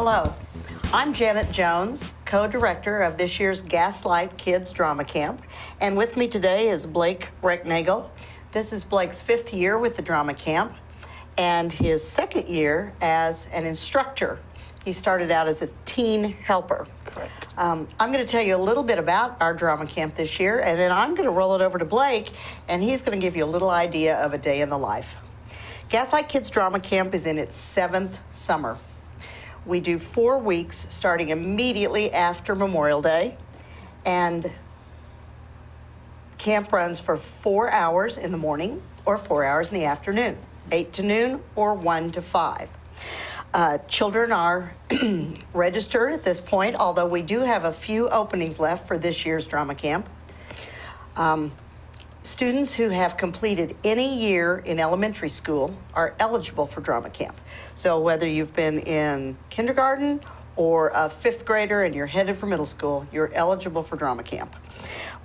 Hello, I'm Janet Jones, co-director of this year's Gaslight Kids Drama Camp, and with me today is Blake Recknagel. This is Blake's 5th year with the drama camp and his 2nd year as an instructor. He started out as a teen helper. Correct. I'm going to tell you a little bit about our drama camp this year, and then I'm going to roll it over to Blake, and he's going to give you a little idea of a day in the life. Gaslight Kids Drama Camp is in its 7th summer. We do 4 weeks starting immediately after Memorial Day, and camp runs for 4 hours in the morning or 4 hours in the afternoon, 8 to noon or 1 to 5. Children are registered at this point, although we do have a few openings left for this year's drama camp. Students who have completed any year in elementary school are eligible for drama camp. So whether you've been in kindergarten or a 5th grader and you're headed for middle school, you're eligible for drama camp.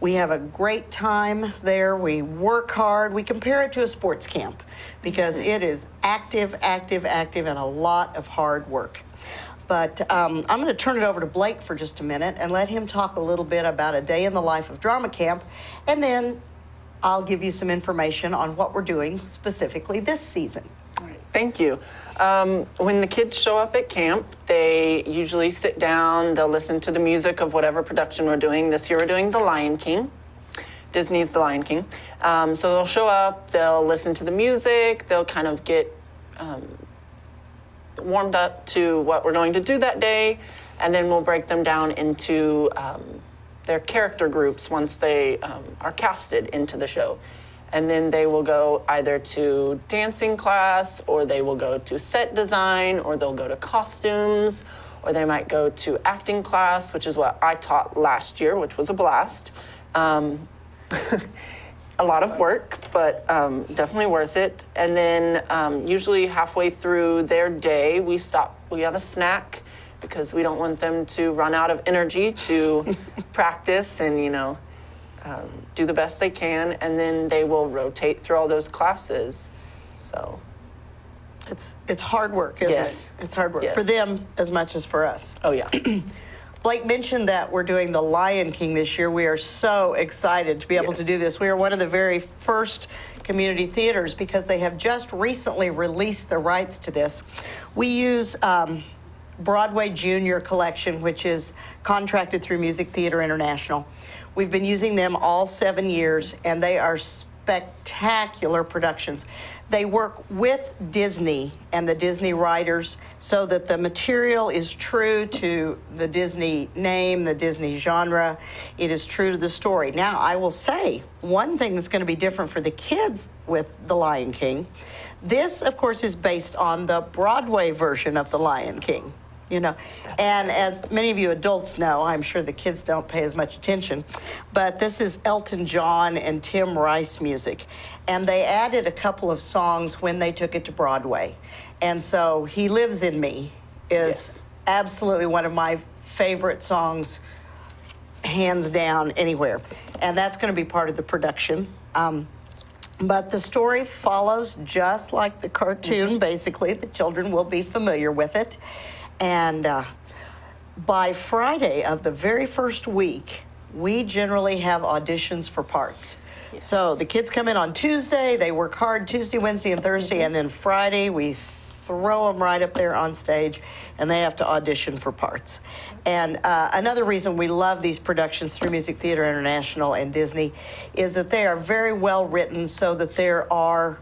We have a great time there. We work hard. We compare it to a sports camp because it is active, and a lot of hard work. But I'm going to turn it over to Blake for just a minute and let him talk a little bit about a day in the life of drama camp, and then I'll give you some information on what we're doing specifically this season. All right, thank you. When the kids show up at camp, they usually sit down, they'll listen to the music of whatever production we're doing. This year we're doing The Lion King, Disney's The Lion King. So they'll show up, they'll listen to the music, they'll kind of get warmed up to what we're going to do that day, and then we'll break them down into their character groups once they are casted into the show. And then they will go either to dancing class, or they will go to set design, or they'll go to costumes, or they might go to acting class, which is what I taught last year, which was a blast. A lot of work, but definitely worth it. And then usually halfway through their day, we stop. We have a snack because we don't want them to run out of energy to practice and, you know, do the best they can, and then they will rotate through all those classes. So it's hard work, isn't it? It's hard work for them as much as for us. Oh yeah. Blake mentioned that we're doing The Lion King this year. We are so excited to be able to do this. We are one of the very first community theaters because they have just recently released the rights to this. We use Broadway Junior Collection, which is contracted through Music Theater International. We've been using them all 7 years, and they are spectacular productions. They work with Disney and the Disney writers so that the material is true to the Disney name, the Disney genre. It is true to the story. Now, I will say one thing that's going to be different for the kids with The Lion King. This, of course, is based on the Broadway version of The Lion King. You know, and as many of you adults know, I'm sure the kids don't pay as much attention, but this is Elton John and Tim Rice music, and they added a couple of songs when they took it to Broadway. And so He Lives in Me is absolutely one of my favorite songs, hands down, anywhere. And that's going to be part of the production. But the story follows just like the cartoon, basically. The children will be familiar with it. And by Friday of the very first week, we generally have auditions for parts. Yes. So the kids come in on Tuesday, they work hard Tuesday, Wednesday, and Thursday, and then Friday we throw them right up there on stage, and they have to audition for parts. And another reason we love these productions through Music Theater International and Disney is that they are very well written so that there are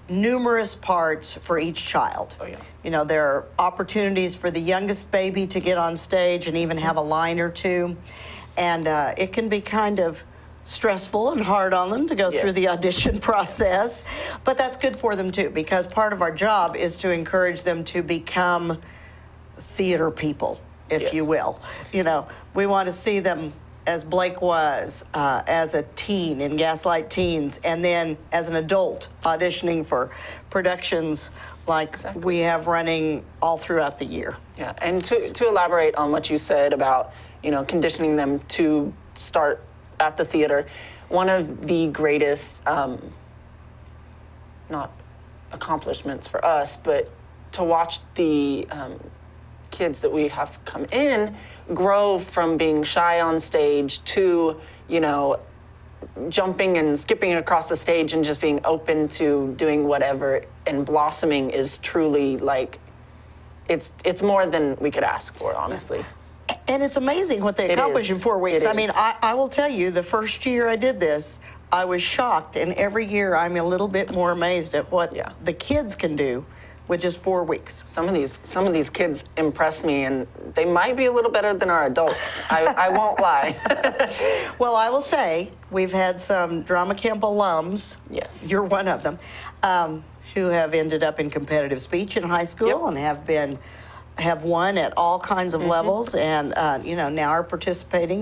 numerous parts for each child. Oh, yeah. You know, there are opportunities for the youngest baby to get on stage and even have a line or two. And it can be kind of stressful and hard on them to go through the audition process. But that's good for them, too, because part of our job is to encourage them to become theater people, if you will. You know, we want to see them as Blake was as a teen in Gaslight Teens, and then as an adult auditioning for productions like we have running all throughout the year. Yeah, and to elaborate on what you said about, you know, conditioning them to start at the theater, one of the greatest, not accomplishments for us, but to watch the kids that we have come in grow from being shy on stage to, you know, jumping and skipping across the stage and just being open to doing whatever, and blossoming is truly like, it's more than we could ask for, honestly. And it's amazing what they accomplish in 4 weeks. I mean, I will tell you, the first year I did this, I was shocked, and every year I'm a little bit more amazed at what the kids can do with just 4 weeks. Some of these kids impress me, and they might be a little better than our adults. I won't lie. Well, I will say we've had some drama camp alums. Yes, you're one of them, who have ended up in competitive speech in high school and have won at all kinds of levels, and you know, now are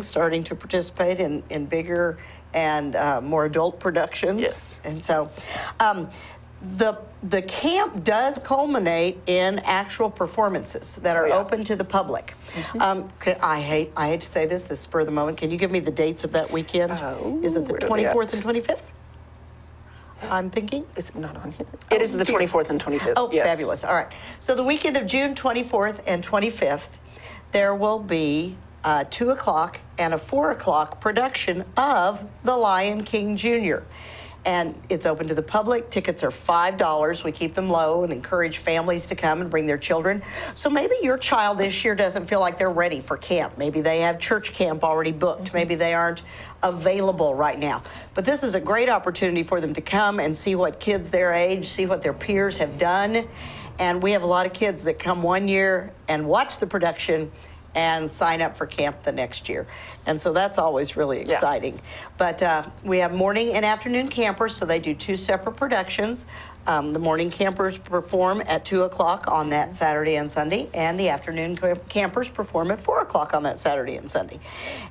starting to participate in bigger and more adult productions. Yes. And so the camp does culminate in actual performances that are open to the public. I hate to say this spur of the moment. Can you give me the dates of that weekend? Is it the 24th and 25th? I'm thinking. Is it not on here? It is the 24th and 25th. Oh, yes. Fabulous. All right. So the weekend of June 24th and 25th, there will be 2 o'clock and a 4 o'clock production of The Lion King Jr. And it's open to the public. Tickets are $5. We keep them low and encourage families to come and bring their children. So maybe your child this year doesn't feel like they're ready for camp. Maybe they have church camp already booked. Maybe they aren't available right now. But this is a great opportunity for them to come and see what kids their age, see what their peers have done. And we have a lot of kids that come 1 year and watch the production and sign up for camp the next year. And so that's always really exciting. But we have morning and afternoon campers, so they do 2 separate productions. The morning campers perform at 2 o'clock on that Saturday and Sunday, and the afternoon campers perform at 4 o'clock on that Saturday and Sunday.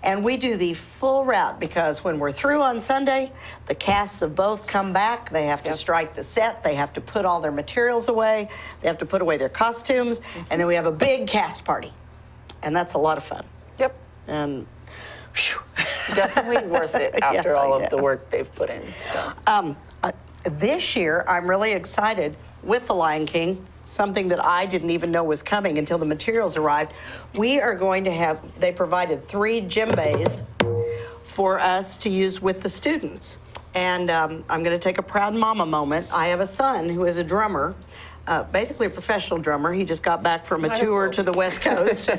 And we do the full route, because when we're through on Sunday, the casts of both come back. They have to strike the set. They have to put all their materials away. They have to put away their costumes. And then we have a big cast party. And that's a lot of fun. Yep. And whew. Definitely worth it after all of the work they've put in. So. This year, I'm really excited with The Lion King, something that I didn't even know was coming until the materials arrived. We are going to have, they provided 3 djembes for us to use with the students. And I'm going to take a proud mama moment. I have a son who is a drummer. Basically a professional drummer. He just got back from a tour to the West Coast.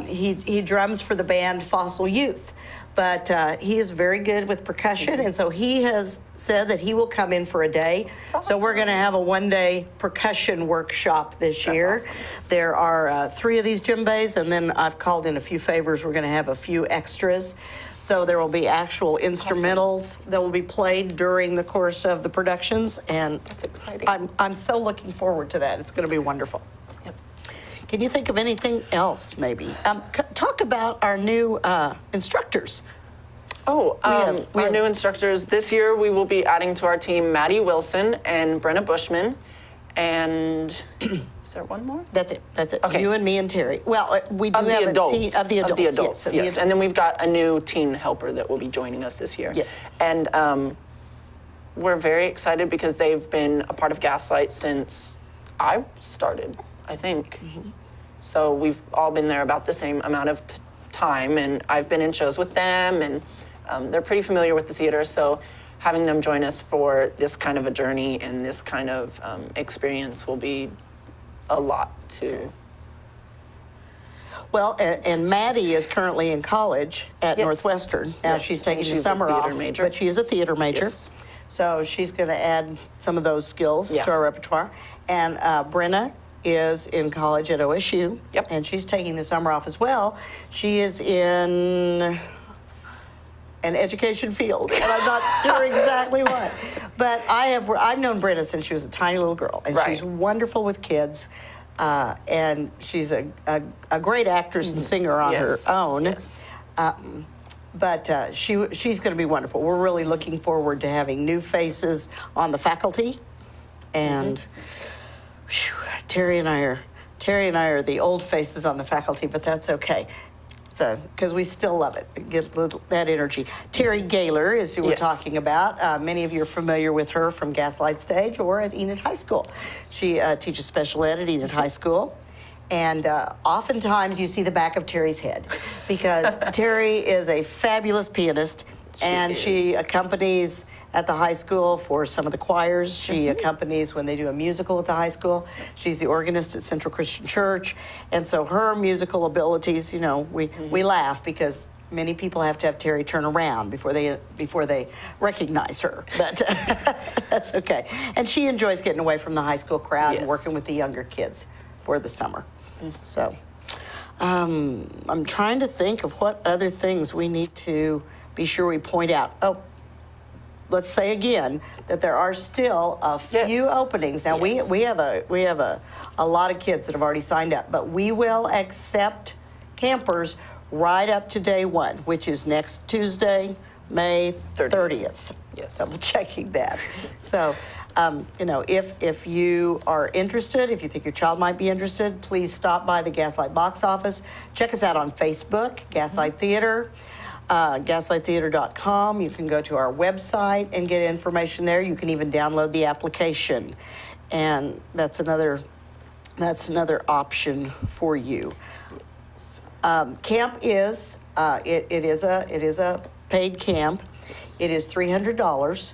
He drums for the band Fossil Youth, but he is very good with percussion, and so he has said that he will come in for a day. So we're going to have a 1-day percussion workshop this year. Awesome. There are 3 of these djembes, and then I've called in a few favors. We're going to have a few extras. So there will be actual instrumentals that will be played during the course of the productions, and that's exciting. I'm so looking forward to that. It's going to be wonderful. Yep. Can you think of anything else, maybe? Talk about our new instructors. Oh, our new instructors. This year we will be adding to our team Maddie Wilson and Brenna Bushman. And is there one more? That's it. That's it. Okay. You and me and Terry. Well, we do have a team of the adults. Yes. And then we've got a new teen helper that will be joining us this year. Yes. And we're very excited because they've been a part of Gaslight since I started, I think. So we've all been there about the same amount of time, and I've been in shows with them, and they're pretty familiar with the theater. So having them join us for this kind of a journey and this kind of experience will be a lot too. Well, and Maddie is currently in college at Northwestern. Now she's taking the summer off, but she's a theater major. So she's going to add some of those skills to our repertoire. And Brenna is in college at OSU, and she's taking the summer off as well. She is in an education field, and I'm not sure exactly what. But I've known Brenna since she was a tiny little girl, and she's wonderful with kids, and she's a great actress and singer on her own. But she's going to be wonderful. We're really looking forward to having new faces on the faculty, and whew, Terry and I are the old faces on the faculty, but that's okay. Because we still love it. Get that energy. Terry Gaylor is who we're talking about. Many of you are familiar with her from Gaslight Stage or at Enid High School. She teaches special ed at Enid High School. And oftentimes you see the back of Terry's head because Terry is a fabulous pianist, and she accompanies at the high school for some of the choirs. She accompanies when they do a musical at the high school. She's the organist at Central Christian Church. And so her musical abilities, you know, we laugh because many people have to have Terry turn around before they recognize her, but that's okay. And she enjoys getting away from the high school crowd and working with the younger kids for the summer. So I'm trying to think of what other things we need to be sure we point out. Oh, let's say again that there are still a few openings. Now we have a lot of kids that have already signed up, but we will accept campers right up to day one, which is next Tuesday, May 30th. Yes. Double checking that. So, you know, if you are interested, if you think your child might be interested, please stop by the Gaslight box office. Check us out on Facebook, Gaslight Theater, gaslighttheater.com. You can go to our website and get information there. You can even download the application, and that's another option for you. Camp is it is a paid camp. It is $300,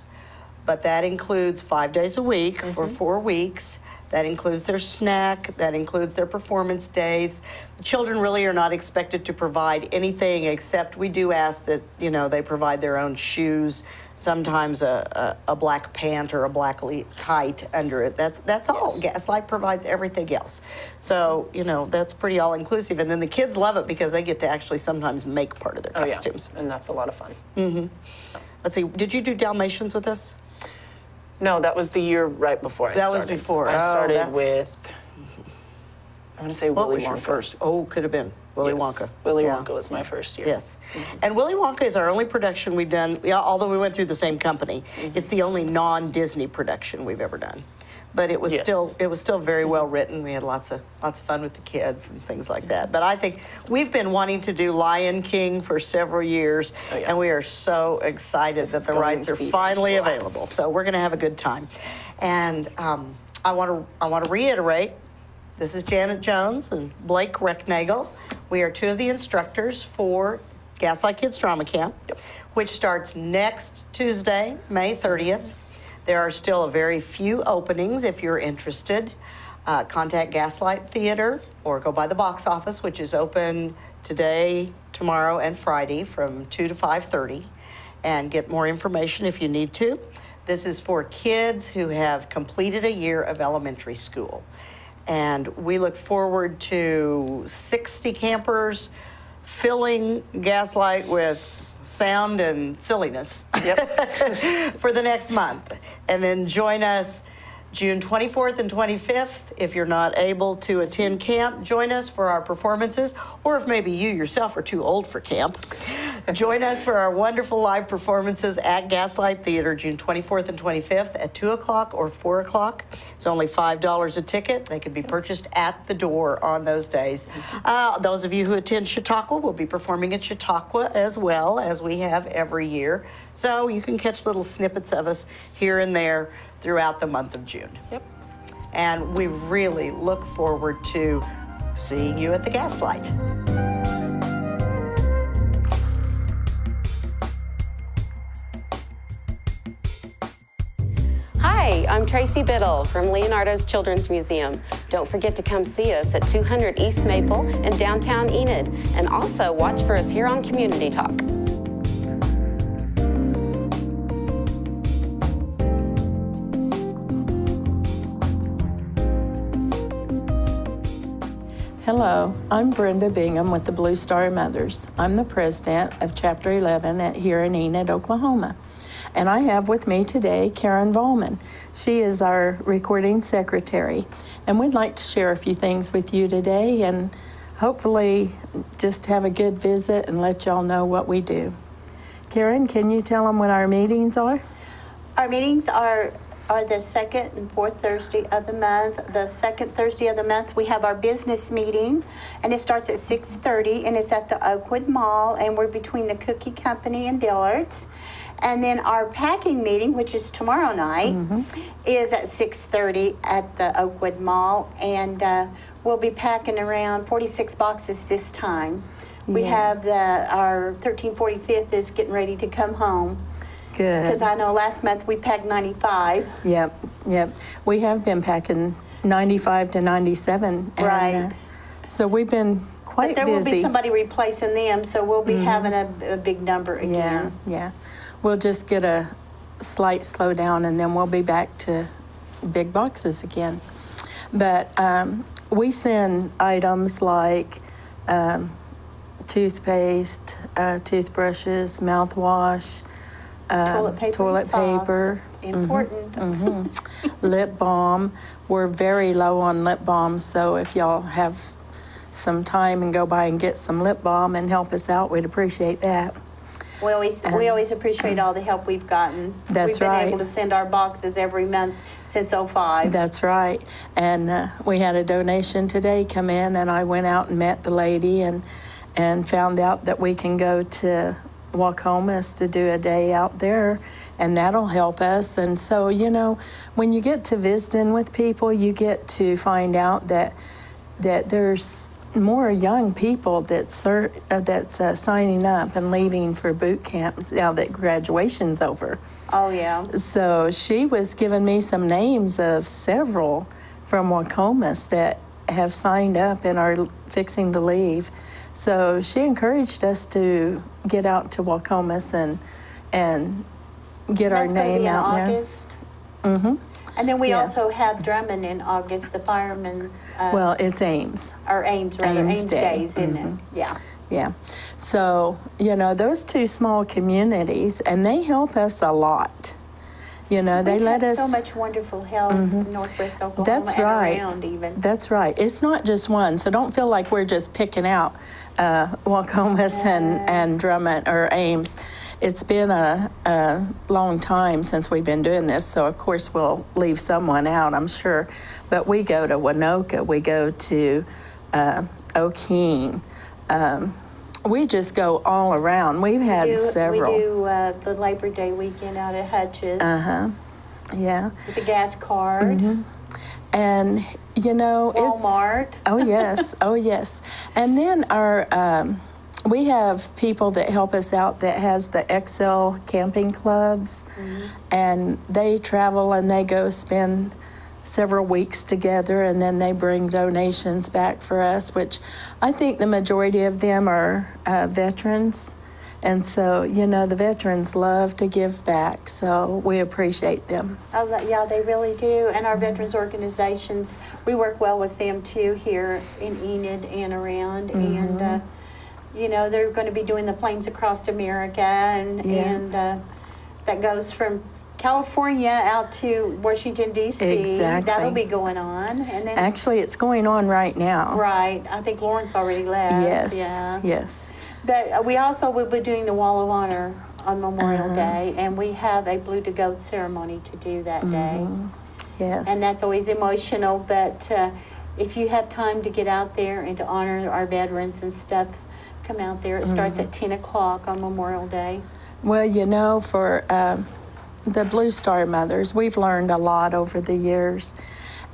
but that includes 5 days a week for 4 weeks. That includes their snack. That includes their performance days. The children really are not expected to provide anything except we do ask that, you know, they provide their own shoes. Sometimes a black pant or a black tight under it. That's all. Gaslight provides everything else. So, you know, that's pretty all-inclusive. And then the kids love it because they get to actually sometimes make part of their costumes. And that's a lot of fun. So, let's see, did you do Dalmatians with us? No, that was the year right before I started. That was before. I started with, I want to say what Willy was Wonka. your first? Oh, could have been Willy Wonka. Willy Wonka was my first year. Yes. And Willy Wonka is our only production we've done, although we went through the same company. It's the only non-Disney production we've ever done. But it was still very well written. We had lots of fun with the kids and things like that. But I think we've been wanting to do Lion King for several years, and we are so excited that the rights are finally available. So we're going to have a good time. And I want to reiterate, this is Janet Jones and Blake Recknagel. We are two of the instructors for Gaslight Kids Drama Camp, which starts next Tuesday, May 30th. There are still a very few openings if you're interested. Contact Gaslight Theater or go by the box office, which is open today, tomorrow, and Friday from 2 to 5:30, and get more information if you need to. This is for kids who have completed a year of elementary school. And we look forward to 60 campers filling Gaslight with sound and silliness for the next month. And then join us June 24th and 25th. If you're not able to attend camp, join us for our performances, or if maybe you yourself are too old for camp, join us for our wonderful live performances at Gaslight Theater June 24th and 25th at 2 o'clock or 4 o'clock. It's only $5 a ticket. They can be purchased at the door on those days. Those of you who attend Chautauqua will be performing at Chautauqua as well, as we have every year. So you can catch little snippets of us here and there throughout the month of June. And we really look forward to seeing you at the Gaslight. Hi, I'm Tracy Biddle from Leonardo's Children's Museum. Don't forget to come see us at 200 East Maple in downtown Enid, and also watch for us here on Community Talk. Hello, I'm Brenda Bingham with the Blue Star Mothers. I'm the president of Chapter 11 here in Enid, Oklahoma. And I have with me today Karen Volman. She is our recording secretary. And we'd like to share a few things with you today and hopefully just have a good visit and let y'all know what we do. Karen, can you tell them what our meetings are? Our meetings are the second and fourth Thursday of the month. The second Thursday of the month, we have our business meeting, and it starts at 6:30, and it's at the Oakwood Mall, and we're between the Cookie Company and Dillard's. And then our packing meeting, which is tomorrow night, is at 6:30 at the Oakwood Mall, and we'll be packing around 46 boxes this time. We Yeah. have our 1345th is getting ready to come home. Good. Because I know last month we packed 95. Yep, yep. We have been packing 95 to 97. And, Right. so we've been quite But there busy. will be somebody replacing them, so we'll be having a big number Yeah, again. yeah. We'll just get a slight slowdown and then we'll be back to big boxes again. But we send items like toothpaste, toothbrushes, mouthwash, Toilet paper, and socks. paper, Important. lip balm. We're very low on lip balm, so if y'all have some time and go by and get some lip balm and help us out, we'd appreciate that. We always appreciate all the help we've gotten. That's We've been right. able to send our boxes every month since '05. That's right. And we had a donation today come in, and I went out and met the lady and found out that we can go to Wacomas to do a day out there, and that'll help us. And so, you know, when you get to visiting with people, you get to find out that there's more young people that's signing up and leaving for boot camp now that graduation's over. Oh, yeah. So she was giving me some names of several from Wacomas that have signed up and are fixing to leave. So she encouraged us to get out to Wacomas and get our That's going to name be in out August. there. Mm-hmm. And then we Yeah. also have Drummond in August, the firemen, Well, it's Ames. or Ames, rather. Ames Ames Day. Days, isn't it? Yeah. Yeah. So, you know, those two small communities, and they help us a lot. You know, they We've let had us. so much wonderful help in Northwest Oklahoma That's and right. around even. That's right. It's not just one, so don't feel like we're just picking out Wacomas and Drummond or Ames. It's been a long time since we've been doing this, so of course we'll leave someone out, I'm sure. But we go to Winoka, we go to O'Keene. We just go all around. We've had several. We do the Labor Day weekend out at Hutch's Yeah. with the gas card. And, you know, Walmart. Oh, yes. Oh, yes. And then we have people that help us out that has the XL camping clubs. And they travel and they go spend several weeks together, and then they bring donations back for us, which I think the majority of them are veterans. And so, you know, the veterans love to give back, so we appreciate them. Oh, yeah, they really do. And our veterans organizations, we work well with them too here in Enid and around. And, you know, they're going to be doing the Flames Across America, and that goes from California out to Washington, D.C. Exactly. That'll be going on. And then, Actually, it's going on right now. right, I think Lawrence already left. Yes. Yeah. Yes. But we also will be doing the Wall of Honor on Memorial Day, and we have a Blue to Gold ceremony to do that day. Yes. And that's always emotional, but if you have time to get out there and to honor our veterans and stuff, come out there. It starts at 10 o'clock on Memorial Day. Well, you know, for the Blue Star Mothers, we've learned a lot over the years.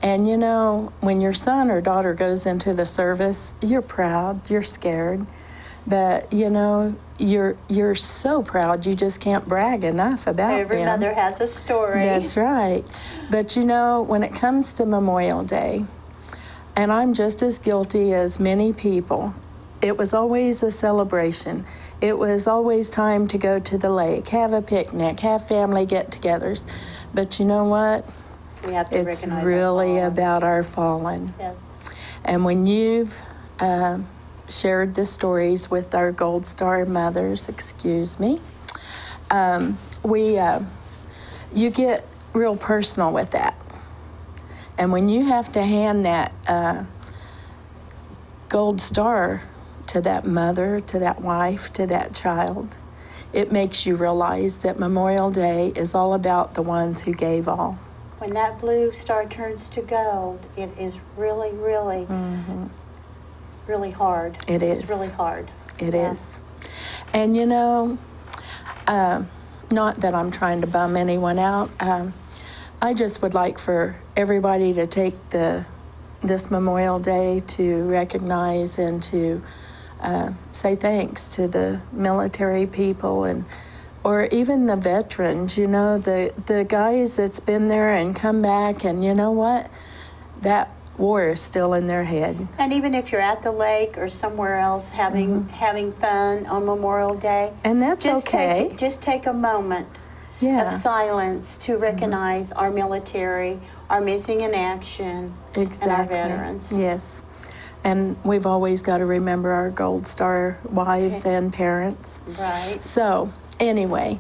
And, you know, when your son or daughter goes into the service, you're proud, you're scared. But, you know, you're so proud, you just can't brag enough about Every them. mother has a story. That's right. But, you know, when it comes to Memorial Day, and I'm just as guilty as many people, it was always a celebration. It was always time to go to the lake, have a picnic, have family get-togethers. But you know what? We have to It's recognize really our fallen. about our fallen. Yes. And when you've shared the stories with our Gold Star mothers, you get real personal with that. And when you have to hand that Gold Star to that mother, to that wife, to that child, it makes you realize that Memorial Day is all about the ones who gave all. When that blue star turns to gold, it is really, really, really hard. It is. It's really hard. It is. And you know, not that I'm trying to bum anyone out, I just would like for everybody to take the this Memorial Day to recognize and to say thanks to the military people and or even the veterans, you know, the guys that's been there and come back, and you know what? That war is still in their head. And even if you're at the lake or somewhere else having fun on Memorial Day, And that's okay. Just take a moment Yeah. of silence to recognize our military, our missing in action, and our veterans. Yes. And we've always got to remember our Gold Star wives and parents. Right. So, anyway,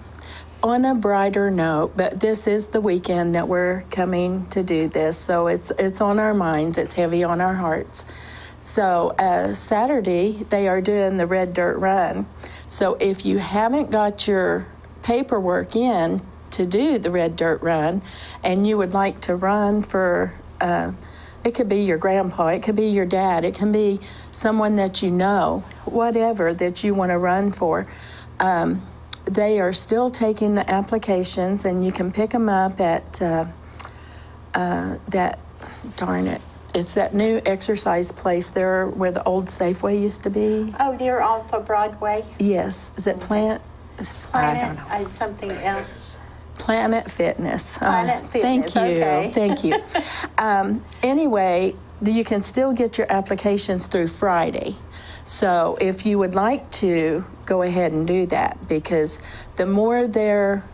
on a brighter note, but this is the weekend that we're coming to do this, so it's on our minds, it's heavy on our hearts. So, Saturday, they are doing the Red Dirt Run. So, if you haven't got your paperwork in to do the Red Dirt Run, and you would like to run for, it could be your grandpa, it could be your dad, it can be someone that you know, whatever that you want to run for. They are still taking the applications, and you can pick them up at that, darn it, it's that new exercise place there where the old Safeway used to be. Oh, they're off of Broadway. Yes, is it Planet? I don't know. Something else. Planet Fitness. Planet Fitness, Thank you, okay. thank you. Anyway, you can still get your applications through Friday. So if you would like to, go ahead and do that, because the more there,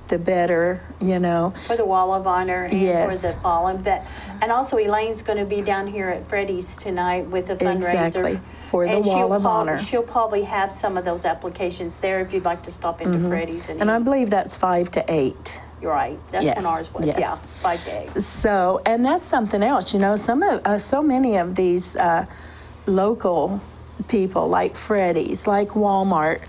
the better, you know. For the Wall of Honor and Yes. for the fallen. And also Elaine's going to be down here at Freddie's tonight with a fundraiser. Exactly, for the And Wall of Honor. She'll probably have some of those applications there if you'd like to stop into Freddie's. And I believe that's 5 to 8. You're right. That's Yes, when ours was. yes. Yeah, 5 days. So, and that's something else, you know, so many of these local people like Freddie's, like Walmart,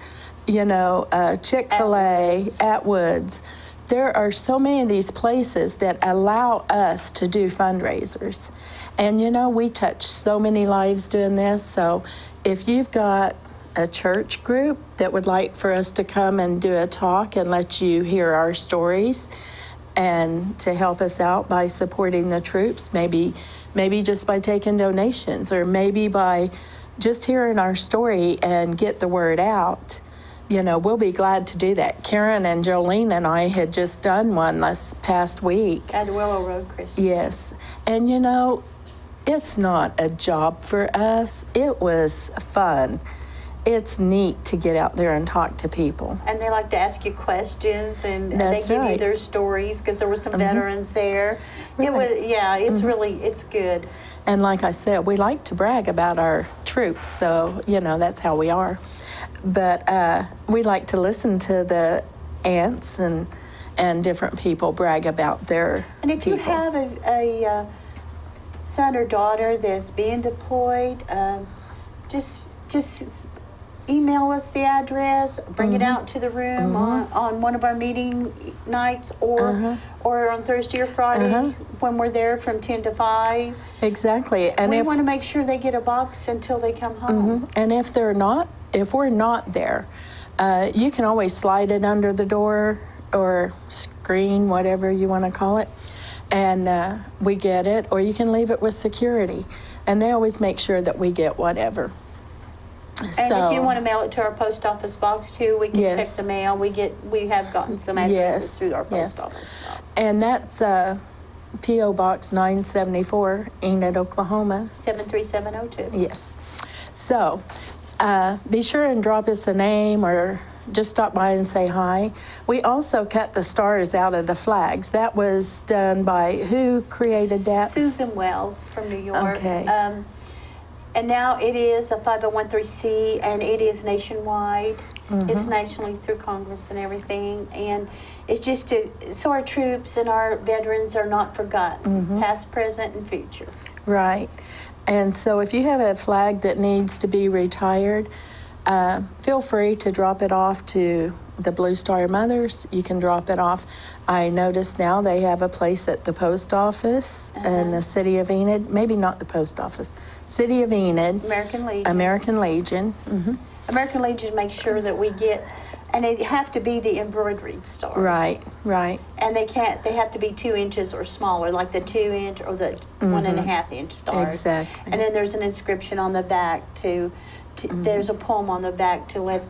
you know, Chick-fil-A, Atwoods. There are so many of these places that allow us to do fundraisers. And, you know, we touch so many lives doing this. So if you've got a church group that would like for us to come and do a talk and let you hear our stories and to help us out by supporting the troops, maybe just by taking donations, or maybe by just hearing our story and get the word out, you know, we'll be glad to do that. Karen and Jolene and I had just done one this past week. At Willow Road Christian. Yes. And, you know, it's not a job for us. It was fun. It's neat to get out there and talk to people. And they like to ask you questions, and That's they give you right. their stories, because there were some veterans there. It was, yeah, it's really, it's good. And like I said, we like to brag about our troops, so, you know, that's how we are. But we like to listen to the aunts and different people brag about their And if people. you have a son or daughter that's being deployed, just email us the address, bring it out to the room on one of our meeting nights, or on Thursday or Friday when we're there from 10 to 5. Exactly. And We want to make sure they get a box until they come home. And if we're not there, you can always slide it under the door or screen, whatever you want to call it, and we get it, or you can leave it with security, and they always make sure that we get whatever. And if you want to mail it to our post office box too, we can check the mail. We have gotten some addresses through our post office box. And that's P.O. Box 974, Enid, Oklahoma. 73702. Yes. So be sure and drop us a name, or just stop by and say hi. We also cut the stars out of the flags. That was done by, who created that? Susan Wells from New York. Okay. And now it is a 501c, and it is nationwide. It's nationally through Congress and everything. And it's just so our troops and our veterans are not forgotten, past, present, and future. Right. And so if you have a flag that needs to be retired, feel free to drop it off to the Blue Star Mothers. You can drop it off. I noticed now they have a place at the post office in the city of Enid. Maybe not the post office. City of Enid. American Legion. American Legion. American Legion makes sure that we get And they have to be the embroidered stars. Right, right. And they have to be 2 inches or smaller, like the 2-inch or the 1.5-inch stars. Exactly. And then there's an inscription on the back there's a poem on the back to let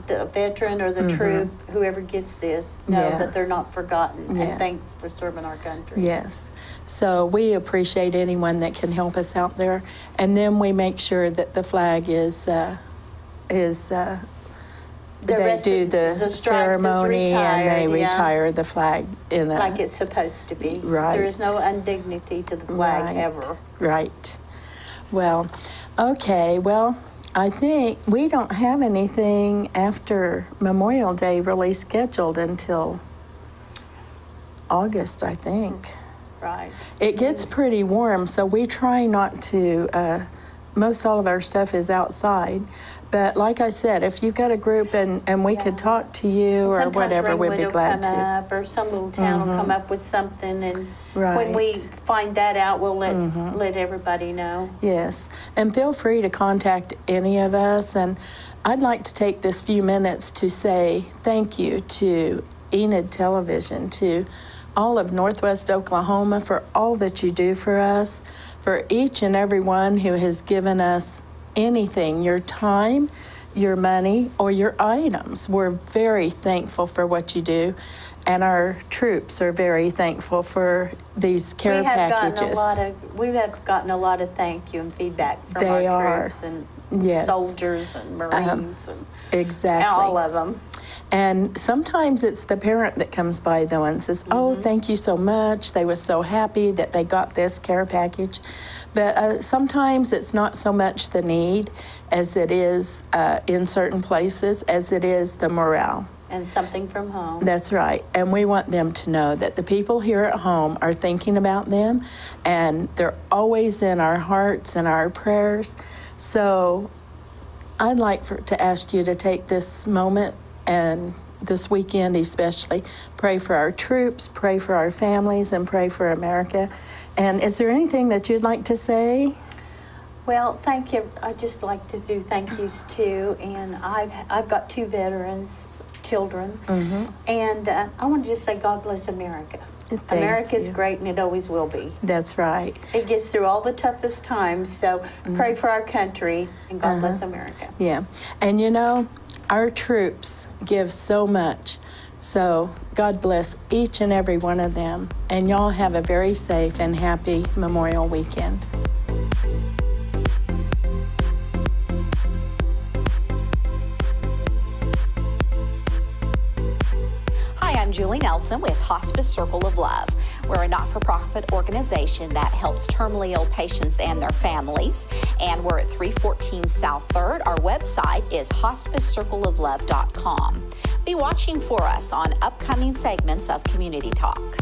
the veteran or the troop, whoever gets this, know that they're not forgotten. And thanks for serving our country. Yes. So we appreciate anyone that can help us out there. And then we make sure that the flag is they do the ceremony and they retire the flag in the like it's supposed to be. Right. There is no indignity to the flag ever. Right. Well, okay. Well, I think we don't have anything after Memorial Day really scheduled until August, I think. Right. It gets pretty warm, so we try not to, most all of our stuff is outside. But like I said, if you've got a group and we could talk to you or whatever, we'd be glad to. Up, or some little town will come up with something, and when we find that out, we'll let everybody know. Yes, and feel free to contact any of us. And I'd like to take this few minutes to say thank you to Enid Television, to all of Northwest Oklahoma for all that you do for us, for each and every one who has given us anything, your time, your money, or your items. We're very thankful for what you do, and our troops are very thankful for these care packages. We have gotten a lot of thank you and feedback from our troops and soldiers and Marines and all of them. And sometimes it's the parent that comes by though and says, oh, thank you so much. They were so happy that they got this care package. But sometimes it's not so much the need as it is in certain places, as it is the morale. And something from home. That's right. And we want them to know that the people here at home are thinking about them, and they're always in our hearts and our prayers. So I'd like to ask you to take this moment, and this weekend especially, pray for our troops, pray for our families, and pray for America. And is there anything that you'd like to say? Well, thank you. I'd just like to do thank yous too. And I've got 2 veterans, children. And I want to just say God bless America. America's great, and it always will be. That's right. It gets through all the toughest times. So pray for our country, and God bless America. Yeah. And you know, our troops give so much. So God bless each and every one of them. And y'all have a very safe and happy Memorial Weekend. Hi, I'm Julie Nelson with Hospice Circle of Love. We're a not-for-profit organization that helps terminally ill patients and their families. And we're at 314 South 3rd. Our website is hospicecircleoflove.com. Be watching for us on upcoming segments of Community Talk.